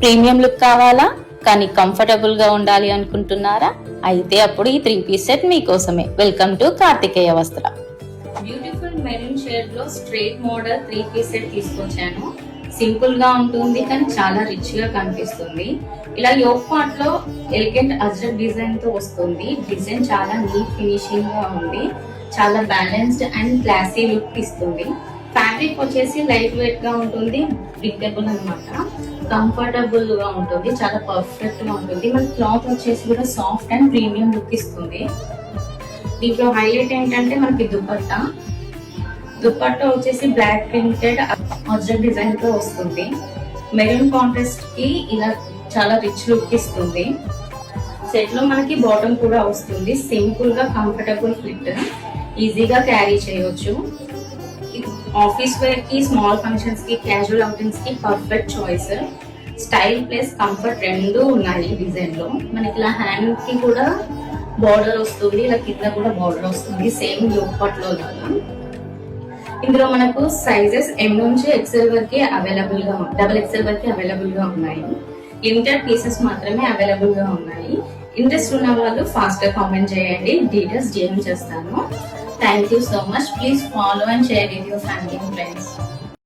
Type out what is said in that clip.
Premium look కావాలా కానీ comfortable గా ఉండాలి అనుకుంటున్నారా? అయితే అప్పుడు ఈ 3 పీస్ సెట్ మీకోసమే. వెల్కమ్ టు కార్తికేయ వస్త్ర. బ్యూటిఫుల్ మెరూన్ షేడ్ లో స్ట్రైట్ మోడల్ 3 పీస్ సెట్ తీసుకొచ్చాను. సింపుల్ గా ఉంటుంది కానీ చాలా రిచ్ గా కనిపిస్తుంది. ఇలా యోక్ పార్ట్ లో ఎలిగెంట్ అజ్రక్ డిజైన్ తో వస్తుంది. డిజైన్ చాలా నీట్ ఫినిషింగ్ గా ఉంది. చాలా బ్యాలెన్స్డ్ అండ్ క్లాసీ లుక్ ఇస్తుంది. ఫ్యాబ్రిక్ వచ్చేసి లైట్ వెయిట్ గా ఉంటుంది, బ్రీతబుల్ అన్నమాట. కంఫర్టబుల్ గా ఉంటుంది, చాలా పర్ఫెక్ట్ గా ఉంటుంది. మన క్లాత్ వచ్చేసి కూడా సాఫ్ట్ అండ్ ప్రీమియం లుక్ ఇస్తుంది. దీంట్లో హైలైట్ ఏంటంటే మనకి దుపట్టా వచ్చేసి బ్లాక్ ప్రింటెడ్ అజ్రక్ డిజైన్ తో వస్తుంది. మెరూన్ కాంట్రాస్ట్ కి ఇలా చాలా రిచ్ లుక్ ఇస్తుంది. సెట్ లో మనకి బాటమ్ కూడా వస్తుంది. సింపుల్ గా కంఫర్టబుల్ ఫిట్, ఈజీగా క్యారీ చేయొచ్చు. ఆఫీస్ వేర్ కి, స్మాల్ ఫంక్షన్స్ కి, క్యాజువల్ అవుటింగ్స్ కి perfect choice. Style plus comfort రెండు ఉన్నాయి డిజైన్ లో. మనకి ఇలా హ్యాండ్ కి కూడా బార్డర్ వస్తుంది, ఇలా కింద కూడా బార్డర్ వస్తుంది, సేమ్ యోక్ పార్ట్ లో లాగా. ఇందులో మనకు సైజెస్ M నుంచి XL వరకు అవైలబుల్ గా, XXL వరకు అవైలబుల్ గా ఉన్నాయి. లిమిటెడ్ పీసెస్ మాత్రమే అవైలబుల్ గా ఉన్నాయి. ఇంట్రెస్ట్ ఉన్న వాళ్ళు ఫాస్ట్ గా కామెంట్ చేయండి, డీటెయిల్స్ DM చేస్తాను. Thank you so much. Please follow and share with your family and friends.